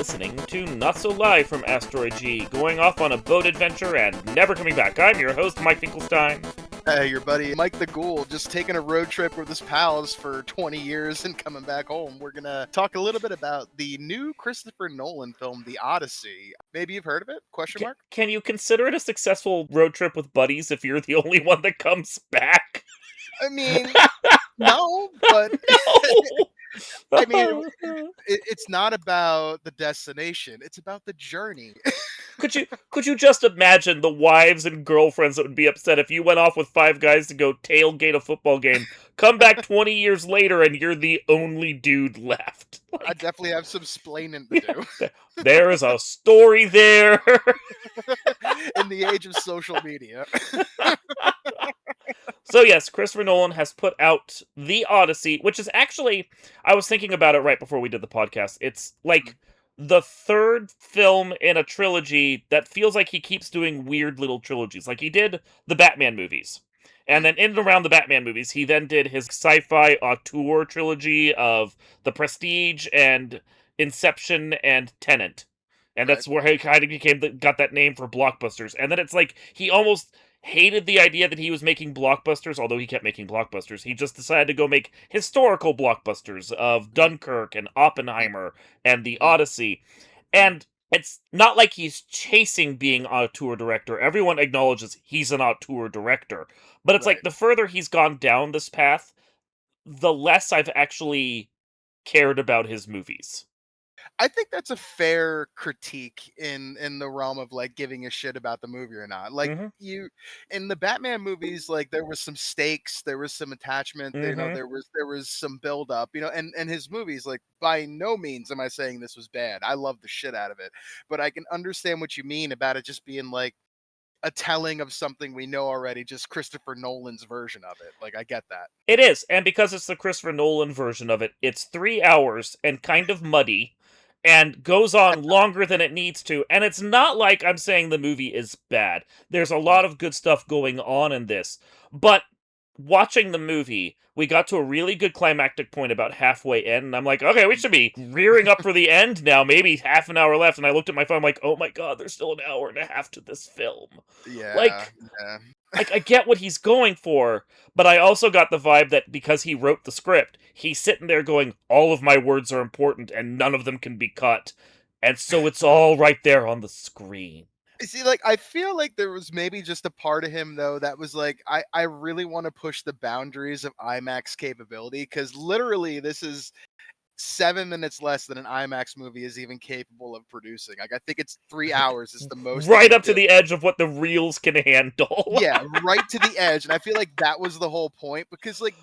listening to Not So Live from Asteroid G, going off on a boat adventure and never coming back. I'm your host, Mike Finkelstein. Hey, your buddy Mike the Ghoul, just taking a road trip with his pals for 20 years and coming back home. We're going to talk a little bit about the new Christopher Nolan film, The Odyssey. Maybe you've heard of it? Question mark? Can you consider it a successful road trip with buddies if you're the only one that comes back? I mean, no, but No! I mean, it's not about the destination. It's about the journey. Could you just imagine the wives and girlfriends that would be upset if you went off with 5 guys to go tailgate a football game, come back 20 years later, and you're the only dude left? I definitely have some splaining to do. There is a story there. In the age of social media. So yes, Christopher Nolan has put out The Odyssey, which is actually, I was thinking about it right before we did the podcast. It's like the third film in a trilogy that feels like he keeps doing weird little trilogies. Like he did the Batman movies. And then in and around the Batman movies, he then did his sci-fi auteur trilogy of The Prestige and Inception and Tenet. And that's where he kind of got that name for blockbusters. And then it's like he almost hated the idea that he was making blockbusters, although he kept making blockbusters. He just decided to go make historical blockbusters of Dunkirk and Oppenheimer and The Odyssey. And it's not like he's chasing being auteur director. Everyone acknowledges he's an auteur director. But it's like the further he's gone down this path, the less I've actually cared about his movies. I think that's a fair critique in the realm of like giving a shit about the movie or not. Like you in the Batman movies, like there was some stakes, there was some attachment, you know, there was some build up, you know, and his movies, like by no means am I saying this was bad. I love the shit out of it. But I can understand what you mean about it just being like a telling of something we know already, just Christopher Nolan's version of it. Like I get that. It is, and because it's the Christopher Nolan version of it, it's 3 hours and kind of muddy. And goes on longer than it needs to. And it's not like I'm saying the movie is bad. There's a lot of good stuff going on in this. But watching the movie, we got to a really good climactic point about halfway in. And I'm like, okay, we should be rearing up for the end now. Maybe half an hour left. And I looked at my phone, I'm like, oh my god, there's still an hour and a half to this film. Yeah. Like, I get what he's going for, but I also got the vibe that because he wrote the script, he's sitting there going, all of my words are important and none of them can be cut. And so it's all right there on the screen. See, like, I feel like there was maybe just a part of him, though, that was like, I really want to push the boundaries of IMAX capability, because literally this is 7 minutes less than an IMAX movie is even capable of producing. Like, I think it's 3 hours is the most. Right up to the edge of what the reels can handle. Yeah, right to the edge. And I feel like that was the whole point, because like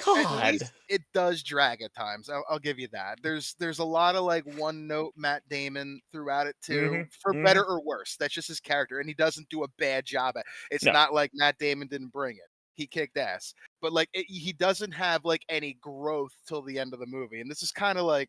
God, it does drag at times. I'll give you that. There's a lot of like one note Matt Damon throughout it too, for better or worse. That's just his character, and he doesn't do a bad job at it. It's not like Matt Damon didn't bring it. He kicked ass, but like he doesn't have like any growth till the end of the movie, and this is kind of like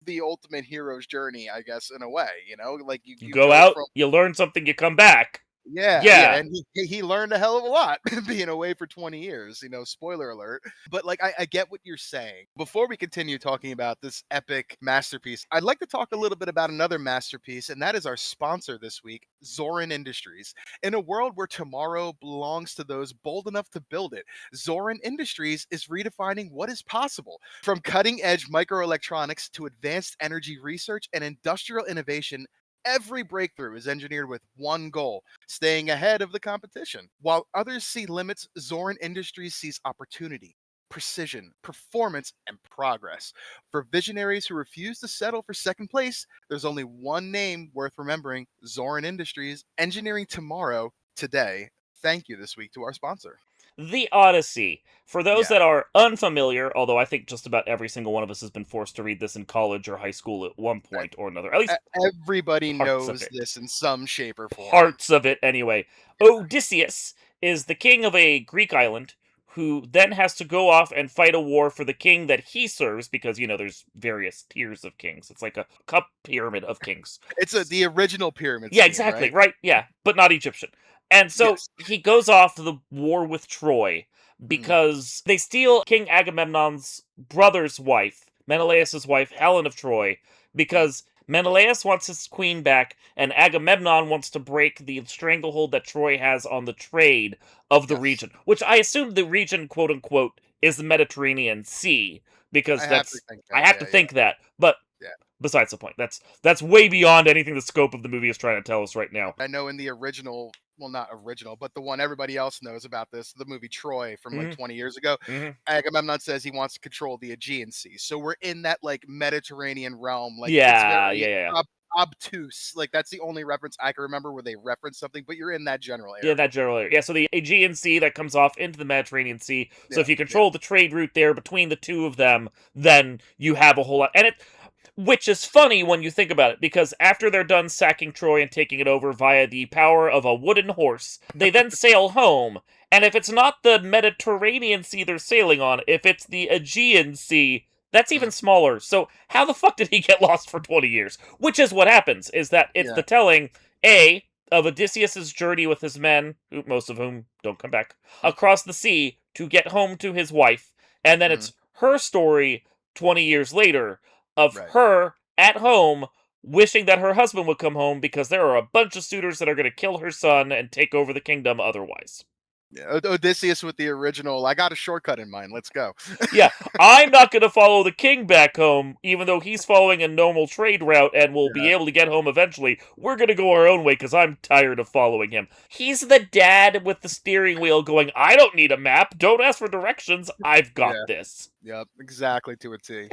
the ultimate hero's journey, I guess, in a way. You know, like you go out, you learn something, you come back. Yeah, and he learned a hell of a lot being away for 20 years, you know, spoiler alert. But like, I get what you're saying. Before we continue talking about this epic masterpiece, I'd like to talk a little bit about another masterpiece, and that is our sponsor this week, Zorin Industries. In a world where tomorrow belongs to those bold enough to build it, Zorin Industries is redefining what is possible. From cutting-edge microelectronics to advanced energy research and industrial innovation, every breakthrough is engineered with one goal: staying ahead of the competition. While others see limits, Zorin Industries sees opportunity, precision, performance, and progress. For visionaries who refuse to settle for second place, there's only one name worth remembering: Zorin Industries, engineering tomorrow, today. Thank you this week to our sponsor. The Odyssey. For those that are unfamiliar, although I think just about every single one of us has been forced to read this in college or high school at one point or another. At least everybody knows this in some shape or form. Parts of it, anyway. Odysseus is the king of a Greek island who then has to go off and fight a war for the king that he serves, because, you know, there's various tiers of kings. It's like a cup pyramid of kings. It's the original pyramid. Yeah, exactly, right? Yeah, but not Egyptian. And so he goes off to the war with Troy because they steal King Agamemnon's brother's wife, Menelaus' wife, Helen of Troy, because Menelaus wants his queen back, and Agamemnon wants to break the stranglehold that Troy has on the trade of the Yes. region, which I assume the region, quote unquote, is the Mediterranean Sea, because I have to that's think I that. have to Yeah, yeah, think that. But yeah. besides the point, that's way beyond anything the scope of the movie is trying to tell us right now. I know in the original, well, not original, but the one everybody else knows about this, the movie Troy from like Hmm. 20 years ago, Hmm. Agamemnon says he wants to control the Aegean Sea. So we're in that like Mediterranean realm. Like it's Yeah, very yeah, yeah, yeah. obtuse. Like that's the only reference I can remember where they reference something, but you're in that general Yeah, area. that general area. Yeah, so the Aegean Sea that comes off into the Mediterranean Sea. So Yeah, if you yeah. control the trade route there between the two of them, then you have a whole lot. And it, which is funny when you think about it, because after they're done sacking Troy and taking it over via the power of a wooden horse, they then sail home. And if it's not the Mediterranean Sea they're sailing on, if it's the Aegean Sea, that's even Mm, smaller. So how the fuck did he get lost for 20 years? Which is what happens, is that it's yeah. the telling, A, of Odysseus's journey with his men, most of whom don't come back, across the sea to get home to his wife, and then Mm, it's her story 20 years later of right. her at home wishing that her husband would come home because there are a bunch of suitors that are going to kill her son and take over the kingdom otherwise. Yeah. Odysseus with the original. I got a shortcut in mind. Let's go. Yeah, I'm not going to follow the king back home, even though he's following a normal trade route and will be Yeah. able to get home eventually. We're going to go our own way because I'm tired of following him. He's the dad with the steering wheel going, I don't need a map. Don't ask for directions. I've got Yeah. this. Yep. Exactly to a T.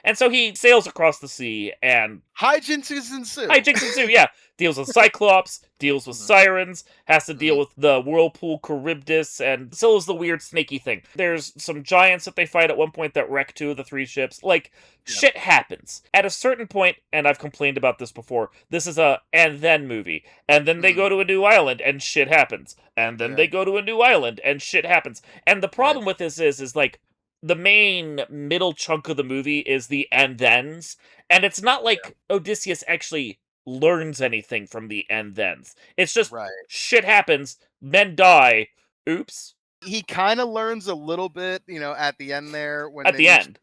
And so he sails across the sea and Hijinks ensue. hijinks ensue, yeah. Deals with Cyclops, deals with Mhm, Sirens, has to deal mhm, with the Whirlpool Charybdis, and still is the weird snaky thing. There's some giants that they fight at one point that wreck two of the three ships. Like, yeah, shit happens. At a certain point, and I've complained about this before, this is a and then movie. And then they mhm, go to a new island and shit happens. And then yeah, they go to a new island and shit happens. And the right, problem with this is like, the main middle chunk of the movie is the and thens, and it's not yeah, like Odysseus actually learns anything from the and thens. It's just right. shit happens, men die. Oops. He kind of learns a little bit, at the end there when At they the meet end.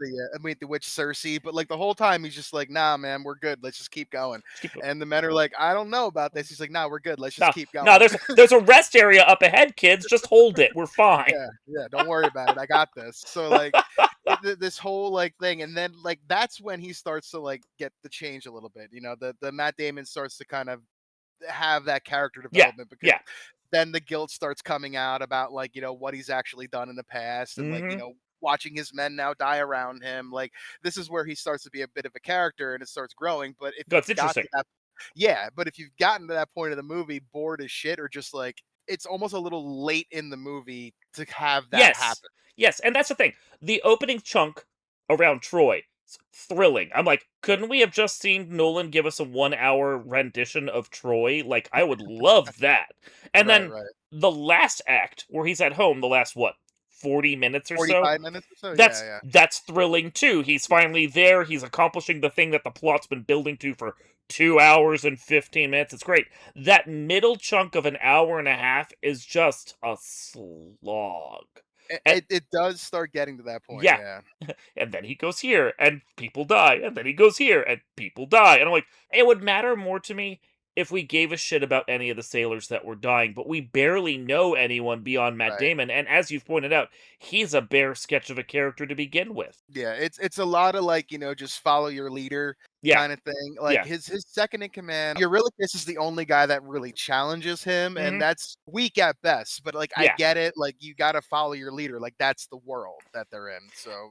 the witch Cersei, but like the whole time he's just like, "Nah, man, we're good. Let's just keep going." Just keep going. And the men are like, "I don't know about this." He's like, "Nah, we're good. Let's just No, keep no, going." there's a rest area up ahead, kids. Just hold it. We're fine. Yeah, yeah, don't worry about it. I got this. So like this whole like thing, and then like that's when he starts to like get the change a little bit. The Matt Damon starts to kind of have that character Yeah, development because yeah. then the guilt starts coming out about like what he's actually done in the past and like Mm-hmm. watching his men now die around him. Like this is where he starts to be a bit of a character and it starts growing. But if No, you've it's got interesting. to that yeah, but if you've gotten to that point of the movie bored as shit or just like it's almost a little late in the movie to have that Yes. happen. Yes, and that's the thing. The opening chunk around Troy, thrilling. I'm like, couldn't we have just seen Nolan give us a 1 hour rendition of Troy? Like, I would love that. And Right, then right. the last act, where he's at home, the last, what, 40 minutes or so? 45 minutes or so. Yeah, That's yeah. that's thrilling too. He's Yeah. finally there. He's accomplishing the thing that the plot's been building to for 2 hours and 15 minutes. It's great. That middle chunk of an hour and a half is just a slog. It, And it, it does start getting to that point. yeah, Yeah. and then he goes here and people die, and then he goes here and people die. And I'm like, it would matter more to me if we gave a shit about any of the sailors that were dying, but we barely know anyone beyond Matt Right. Damon. And as you've pointed out, he's a bare sketch of a character to begin with. Yeah, it's a lot of like, just follow your leader Yeah, kind of thing. Like yeah. his second in command, Eurylochus is the only guy that really challenges him, and Hmm. that's weak at best. But like I Yeah. get it, like you gotta follow your leader. Like that's the world that they're in. So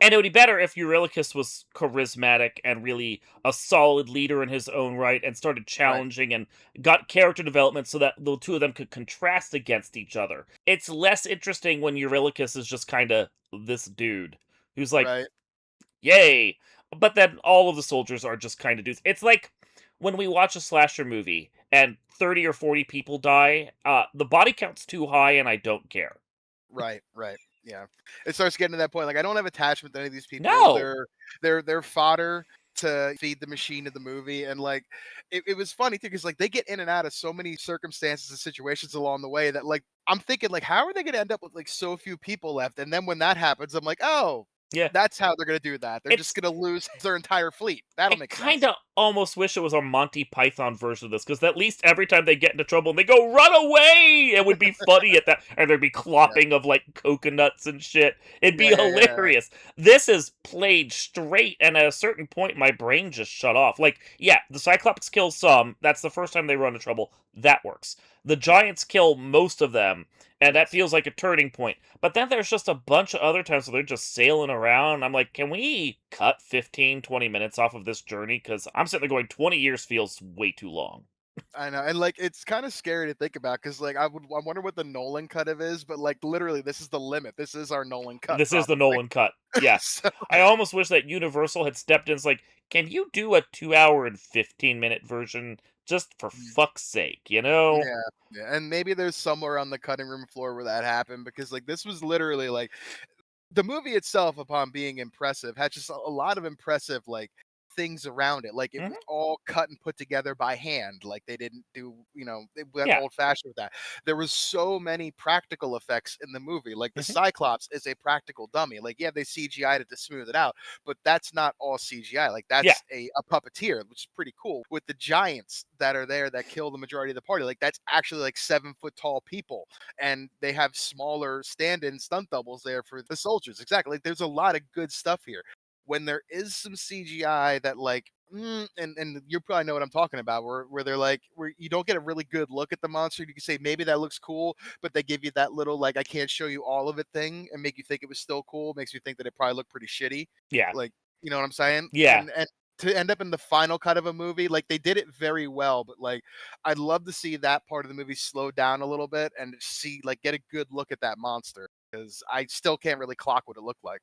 And it would be better if Eurylochus was charismatic and really a solid leader in his own right and started right, challenging and got character development so that the two of them could contrast against each other. It's less interesting when Eurylochus is just kind of this dude who's like, right, yay! But then all of the soldiers are just kind of dudes. It's like when we watch a slasher movie and 30 or 40 people die, the body count's too high and I don't care. right. Yeah. It starts getting to that point. Like I don't have attachment to any of these people. No! They're fodder to feed the machine of the movie. And like it was funny too, because like they get in and out of so many circumstances and situations along the way that like I'm thinking like how are they gonna end up with like so few people left? And then when that happens, I'm like, oh, Yeah. That's how they're gonna do that. They're just It's gonna lose their entire fleet. That'll I make sense. kinda almost wish it was a Monty Python version of this, because at least every time they get into trouble and they go, "Run away!" It would be funny at that, and there'd be Yeah. clopping of, like, coconuts and shit. It'd be Yeah. hilarious. This is played straight, and at a certain point, my brain just shut off. Like, yeah, the Cyclops kills some, that's the first time they run into trouble, that works. The Yeah. Giants kill most of them, and that Yes. feels like a turning point. But then there's just a bunch of other times where they're just sailing around. I'm like, can we cut 15, 20 minutes off of this journey? Because I'm sitting there going, 20 years feels way too long. I know, and, like, it's kinda scary to think about because, like, I wonder what the Nolan cut of is, but, like, literally, this is the limit. This is our Nolan cut This is the probably. Nolan cut. Yeah. So I almost wish that Universal had stepped in. It's like, can you do a 2 hour and 15-minute version just for Mhm. fuck's sake, you know? Yeah, yeah, and maybe there's somewhere on the cutting room floor where that happened because, like, this was literally, like the movie itself, upon being impressive, had just a lot of impressive, like, things around it. Like, it was Hmm. all cut and put together by hand. Like, they didn't do, they went Yeah. old fashioned with that. There was so many practical effects in the movie. Like, the Hmm. Cyclops is a practical dummy. Like, yeah, they CGI'd it to smooth it out, but that's not all CGI. Like, Yeah. that's a puppeteer, which is pretty cool. With the giants that are there that kill the majority of the party, like, that's actually like 7 foot tall people, and they have smaller stand-in stunt doubles there for the soldiers. Exactly. Like, there's a lot of good stuff here. When there is some CGI that, like, and you probably know what I'm talking about, where they're like, where you don't get a really good look at the monster. You can say maybe that looks cool, but they give you that little, like, I can't show you all of it thing and make you think it was still cool. Makes you think that it probably looked pretty shitty. Yeah. Like, you know what I'm saying? Yeah. And to end up in the final cut of a movie, like, they did it very well, but, like, I'd love to see that part of the movie slow down a little bit and see, like, get a good look at that monster because I still can't really clock what it looked like.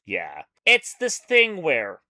Yeah. It's this thing where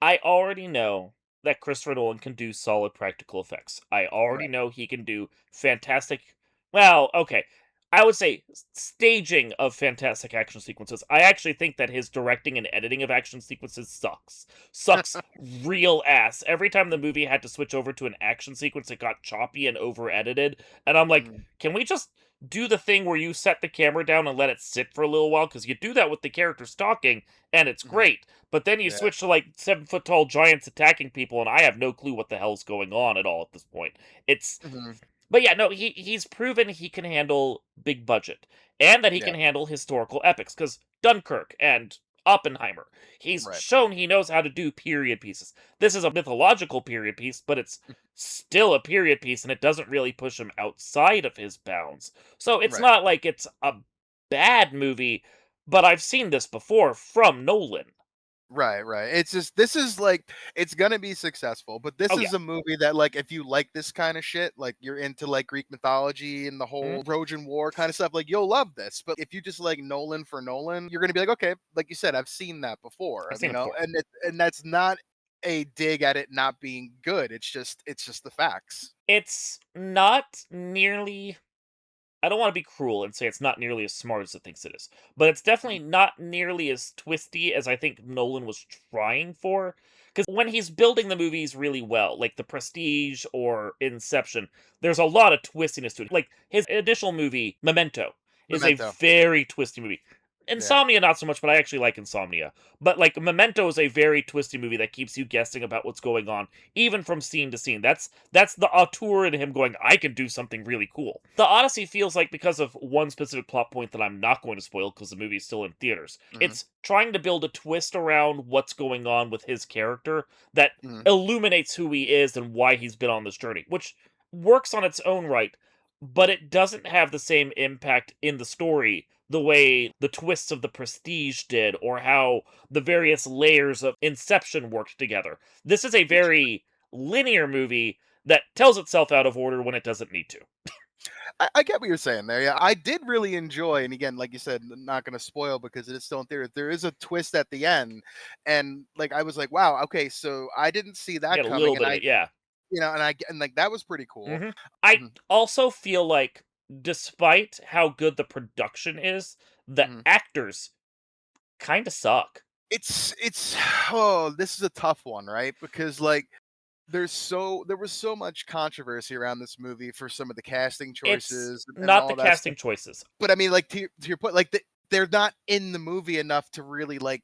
I already know that Christopher Nolan can do solid practical effects. I already Right. know he can do fantastic, well, okay. I would say staging of fantastic action sequences. I actually think that his directing and editing of action sequences sucks. Sucks real ass. Every time the movie had to switch over to an action sequence, it got choppy and over edited. And I'm like, Mhm. can we just do the thing where you set the camera down and let it sit for a little while? Because you do that with the characters talking, and it's Mhm. great. But then you Yeah. switch to like 7 foot tall giants attacking people, and I have no clue what the hell's going on at all at this point. It's Mhm. but yeah, no, he's proven he can handle big budget and that he Yeah. can handle historical epics. Because Dunkirk and Oppenheimer, he's Right. shown he knows how to do period pieces. This is a mythological period piece, but it's still a period piece, and it doesn't really push him outside of his bounds. So it's Right. not like it's a bad movie, but I've seen this before from Nolan. Right, right. It's just this is like it's gonna be successful, but this Oh yeah. is a movie that, like, if you like this kind of shit, like you're into like Greek mythology and the Mhm. whole Trojan War kind of stuff, like you'll love this. But if you just like Nolan for Nolan, you're gonna be like, okay, like you said, I've seen that before, I've seen it before. and that's not a dig at it not being good. It's just the facts. It's not nearly, I don't want to be cruel and say it's not nearly as smart as it thinks it is, but it's definitely not nearly as twisty as I think Nolan was trying for. Because when he's building the movies really well, like The Prestige or Inception, there's a lot of twistiness to it. Like his initial movie, Memento, is a Memento. very twisty movie. Yeah. Insomnia, not so much, but I actually like Insomnia. But like Memento is a very twisty movie that keeps you guessing about what's going on, even from scene to scene. That's the auteur in him going, I can do something really cool. The Odyssey feels like, because of one specific plot point that I'm not going to spoil because the movie is still in theaters, Hmm. it's trying to build a twist around what's going on with his character that Hmm. illuminates who he is and why he's been on this journey, which works on its own right, but it doesn't have the same impact in the story the way the twists of the Prestige did, or how the various layers of Inception worked together. This is a very linear movie that tells itself out of order when it doesn't need to. I get what you're saying there. Yeah, I did really enjoy, and again, like you said, not going to spoil because it is still in theory. There is a twist at the end, and like I was like, wow, okay, so I didn't see You that get a little coming, and bit of it, yeah. and like that was pretty cool. Hmm. I Mhm. also feel like, despite how good the production is, the Mhm. actors kind of suck. It's oh, this is a tough one, right? Because like there was so much controversy around this movie for some of the casting It's choices and not the all that stuff. casting choices. But I mean, like to your point, like they're not in the movie enough to really like.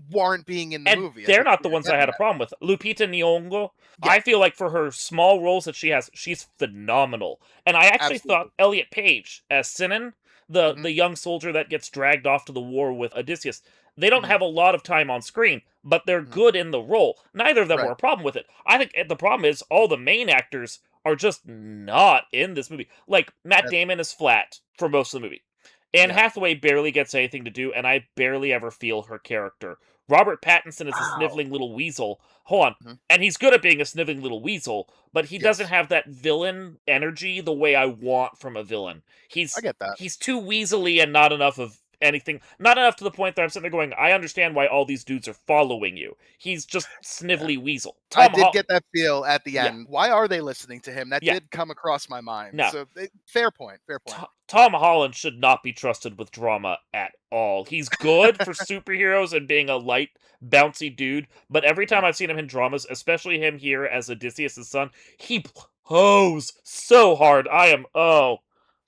warrant being in the And movie. I they're think not the what you're ones I getting had a at. problem with. Lupita Nyong'o, Yeah, I feel like for her small roles that she has, she's phenomenal. And I actually thought absolutely. Elliot Page as Sinan, the Hmm. the young soldier that gets dragged off to the war with Odysseus, they don't Hmm. have a lot of time on screen, but they're Hmm. good in the role. Neither of them were Right. a problem with it. I think the problem is all the main actors are just not in this movie. Like Matt That, Damon is flat for most of the movie. Anne yeah. Hathaway barely gets anything to do, and I barely ever feel her character. Robert Pattinson is a Wow. sniveling little weasel. Hold on. Mhm. And he's good at being a sniveling little weasel, but he doesn't Yes, have that villain energy the way I want from a villain. I He's get that. he's too weaselly and not enough of anything. Not enough to the point that I'm sitting there going, I understand why all these dudes are following you. He's just Yeah. snivelly weasel. I Tom did Hall get that feel at the Yeah. end. Why are they listening to him? That Yeah. did come across my mind. No. So, fair point. Fair point. Tom Holland should not be trusted with drama at all. He's good for superheroes and being a light, bouncy dude, but every time Mhm. I've seen him in dramas, especially him here as Odysseus' son, he blows so hard.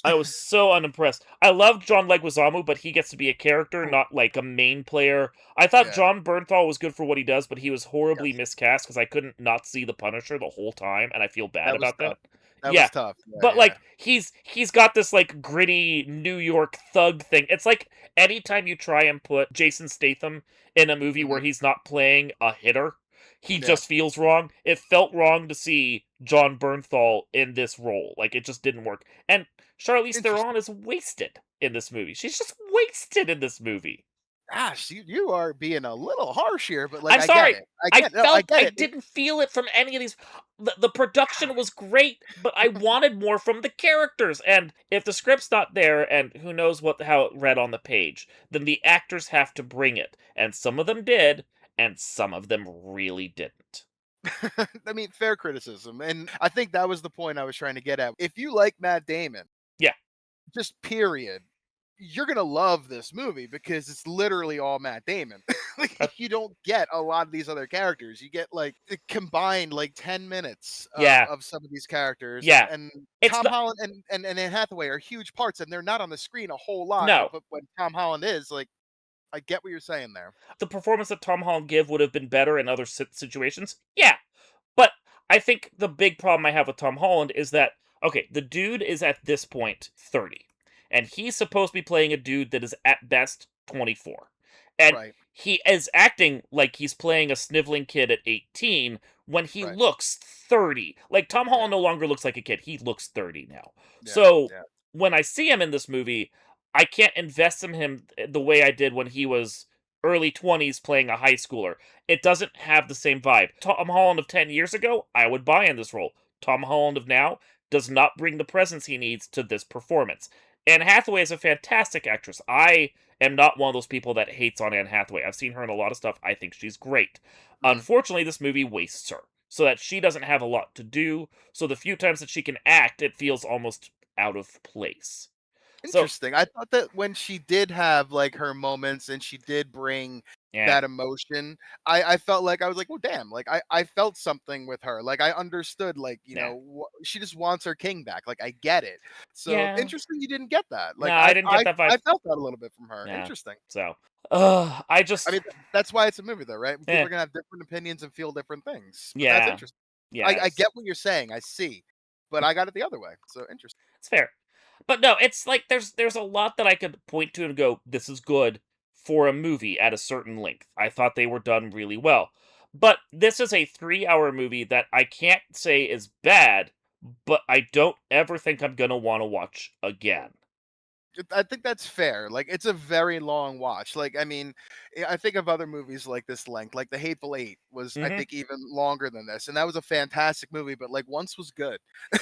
I was so unimpressed. I love John Leguizamo, but he gets to be a character, Oh, not like a main player. I thought yeah. John Bernthal was good for what he does, but he was horribly Yes. miscast because I couldn't not see the Punisher the whole time, and I feel bad That was about tough. that. That Yeah, was tough. Yeah, but yeah. like he's got this like gritty New York thug thing. It's like anytime you try and put Jason Statham in a movie where Mhm. he's not playing a hitter, he Yeah. just feels wrong. It felt wrong to see John Bernthal in this role. Like it just didn't work. And Charlize Theron Interesting. is wasted in this movie. She's just wasted in this movie. Gosh, you are being a little harsh here, but like I'm I get sorry. it. I get no, I get I it. didn't feel it from any of these. The production was great, but I wanted more from the characters. And if the script's not there, and who knows how it read on the page, then the actors have to bring it. And some of them did, and some of them really didn't. I mean, fair criticism. And I think that was the point I was trying to get at. If you like Matt Damon, Yeah, just period, you're gonna love this movie because it's literally all Matt Damon. Like uh, you don't get a lot of these other characters. You get like combined like 10 minutes yeah, of some of these characters, yeah. and It's Tom the Holland and Anne Hathaway are huge parts, and they're not on the screen a whole lot. no. But when Tom Holland is, like, I get what you're saying there. The performance that Tom Holland give would have been better in other situations. Yeah, but I think the big problem I have with Tom Holland is that okay, the dude is at this point 30, and he's supposed to be playing a dude that is at best 24. And Right, he is acting like he's playing a sniveling kid at 18 when he right, looks 30. Like Tom yeah, Holland no longer looks like a kid. He looks 30 now. yeah, So yeah. when I see him in this movie, I can't invest in him the way I did when he was early 20s playing a high schooler. It doesn't have the same vibe. Tom Holland of 10 years ago, I would buy in this role. Tom Holland of now does not bring the presence he needs to this performance. Anne Hathaway is a fantastic actress. I am not one of those people that hates on Anne Hathaway. I've seen her in a lot of stuff. I think she's great. Mhm. Unfortunately, this movie wastes her so that she doesn't have a lot to do. So the few times that she can act, it feels almost out of place. So, Interesting. I thought that when she did have like her moments and she did bring yeah, that emotion, I felt like I was like, oh damn, like I felt something with her. Like I understood, like yeah, she just wants her king back. Like I get it. So yeah. interesting, you didn't get that. No, Like I didn't get that vibe. I felt that a little bit from her. Yeah. Interesting. So, I I just, mean, that's why it's a movie, though, right? People eh, are gonna have different opinions and feel different things. But that's yeah, interesting. I yes. get what you're saying. I see, but I got it the other way. So interesting. It's fair. But no, it's like there's a lot that I could point to and go, this is good for a movie at a certain length. I thought they were done really well. But this is a 3-hour movie that I can't say is bad, but I don't ever think I'm gonna want to watch again. I think that's fair. Like it's a very long watch. Like I mean, I think of other movies like this length. Like The Hateful Eight was, I Hmm. think, even longer than this, and that was a fantastic movie. But like once was good.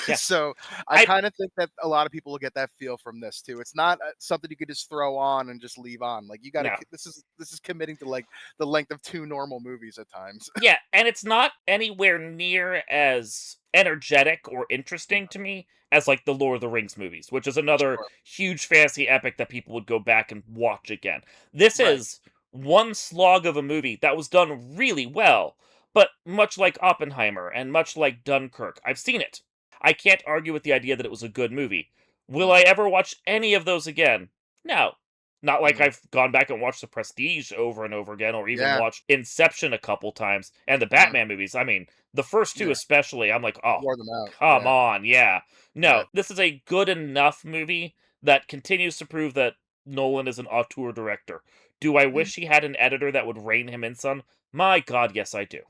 Yeah. So I I kind of think that a lot of people will get that feel from this too. It's not something you could just throw on and just leave on. Like you got to. no. This is committing to like the length of two normal movies at times. Yeah, and it's not anywhere near as energetic or interesting to me as like the Lord of the Rings movies, which is another Sure. huge fantasy epic that people would go back and watch again. This Right. is one slog of a movie that was done really well, but much like Oppenheimer and much like Dunkirk, I've seen it. I can't argue with the idea that it was a good movie. Will Mhm. I ever watch any of those again? No. Not like Mhm. I've gone back and watched The Prestige over and over again, or even Yeah. watched Inception a couple times, and the Mhm. Batman movies. I mean, the first two Yeah. especially, I'm like, oh, Wore them out. come Yeah. on, yeah. Yeah. No, this is a good enough movie that continues to prove that Nolan is an auteur director. Do I Mm. wish he had an editor that would rein him in some? My God, yes, I do.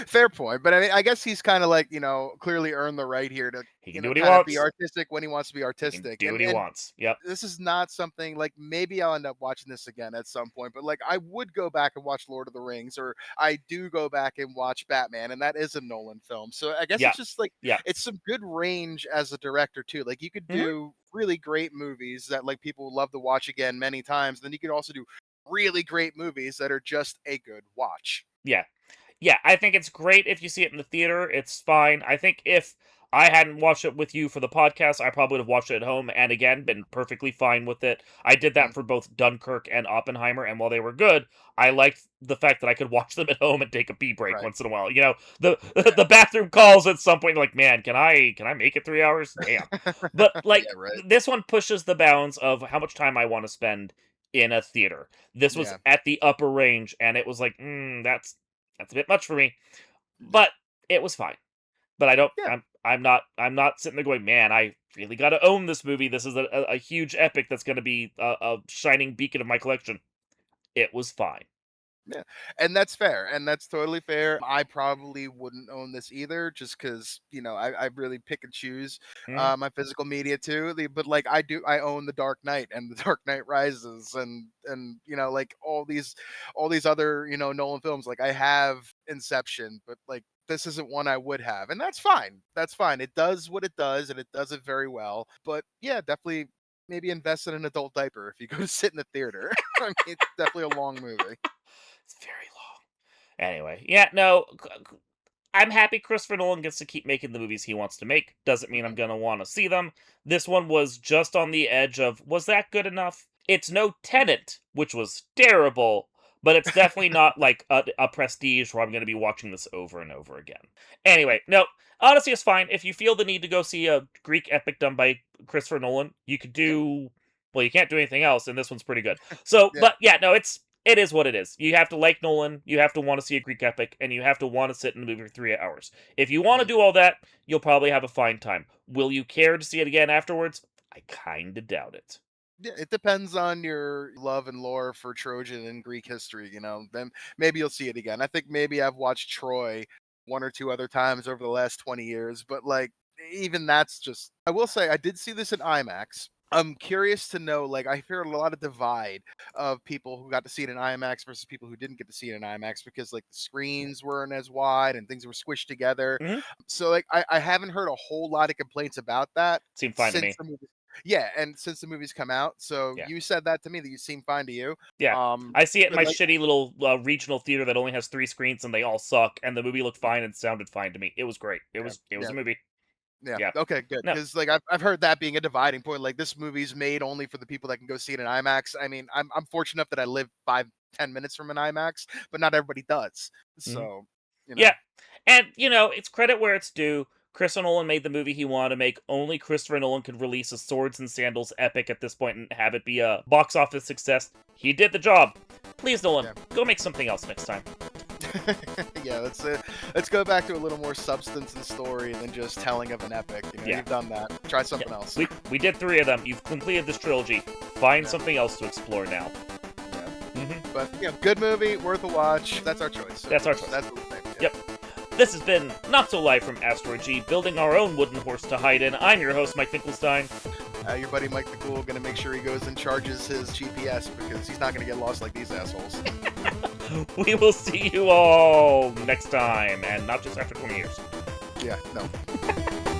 Fair point, but I mean, I guess he's kind of like, clearly earned the right here to, He can do what he kind of be wants. artistic when he wants to be He can artistic. do And what he wants. Yep. this is not something like, maybe I'll end up watching this again at some point, but like I would go back and watch Lord of the Rings, or I do go back and watch Batman, and that is a Nolan film. So I guess Yeah. it's just like, Yeah. it's some good range as a director too. Like you could Hmm. do really great movies that like people would love to watch again many times. Then you could also do really great movies that are just a good watch. Yeah. Yeah, I think it's great if you see it in the theater. It's fine. I think if I hadn't watched it with you for the podcast, I probably would have watched it at home and again been perfectly fine with it. I did Mm, that for both Dunkirk and Oppenheimer, and while they were good, I liked the fact that I could watch them at home and take a pee break right. once in a while. You know, the Yeah. the bathroom calls at some point. Like, man, can I make it 3 hours? Damn. But Yeah, like right. this one pushes the bounds of how much time I want to spend in a theater. This was Yeah. at the upper range, and it was like, that's a bit much for me, but it was fine. But I don't. Yeah. I'm not sitting there going, man, I really got to own this movie. This is a huge epic that's going to be a shining beacon of my collection. It was fine. Yeah, and that's fair, and that's totally fair. I probably wouldn't own this either, just because I really pick and choose Mhm. my physical media too. But like I do, I own The Dark Knight and The Dark Knight Rises, and like all these other Nolan films. Like I have Inception, but like this isn't one I would have, and that's fine. That's fine. It does what it does, and it does it very well. But yeah, definitely. Maybe invest in an adult diaper if you go to sit in the theater. I mean, it's definitely a long movie. It's very long. Anyway, yeah, no, I'm happy Christopher Nolan gets to keep making the movies he wants to make. Doesn't mean I'm Mhm. going to want to see them. This one was just on the edge of, was that good enough? It's no Tenet, which was terrible, but it's definitely not like a prestige where I'm going to be watching this over and over again. Anyway, no, Odyssey is fine. If you feel the need to go see a Greek epic done by Christopher Nolan, you could Yeah, do, well, you can't do anything else, and this one's pretty good. So, yeah, but yeah, no, it is what it is. You have to like Nolan, you have to want to see a Greek epic, and you have to want to sit in the movie for 3 hours. If you want to mhm. do all that, you'll probably have a fine time. Will you care to see it again afterwards? I kinda doubt it. Yeah, it depends on your love and lore for Trojan and Greek history, then maybe you'll see it again. I think maybe I've watched Troy one or two other times over the last 20 years, but like even that's just I will say I did see this in IMAX. I'm curious to know, like I hear a lot of divide of people who got to see it in IMAX versus people who didn't get to see it in IMAX because like the screens weren't as wide and things were squished together. Mhm. So like I haven't heard a whole lot of complaints about that Seemed fine to since me. the movie. Yeah, and since the movie's come out, so Yeah. you said that to me that you seem fine to you. Yeah. Um, I see it in but my like, shitty little, regional theater that only has 3 screens and they all suck, and the movie looked fine and sounded fine to me. It was great. It yeah, was yeah, a movie. yeah. Yeah. Okay, good. No. Because like I've heard that being a dividing point. Like this movie's made only for the people that can go see it in IMAX. I mean, I'm fortunate enough that I live 5-10 minutes from an IMAX, but not everybody does. Mhm. So, you know, Yeah. And, it's credit where it's due. Christopher Nolan made the movie he wanted to make. Only Christopher Nolan could release a swords and sandals epic at this point and have it be a box office success. He did the job. Please, Nolan, yeah. go make something else next time. Yeah, let's let's go back to a little more substance and story than just telling of an epic. Yeah. You've done that. Try Yeah. something else. We did 3 of them. You've completed this trilogy. Find Yeah. something else to explore now. Yeah. Hmm. But good movie, worth a watch. That's our choice. That's our choice. That's what we think. Yep. This has been Not So Live from Asteroid G, building our own wooden horse to hide in. I'm your host, Mike Finkelstein. Your buddy Mike the Cool gonna make sure he goes and charges his GPS because he's not gonna get lost like these assholes. We will see you all next time, and not just after 20 years. Yeah, no.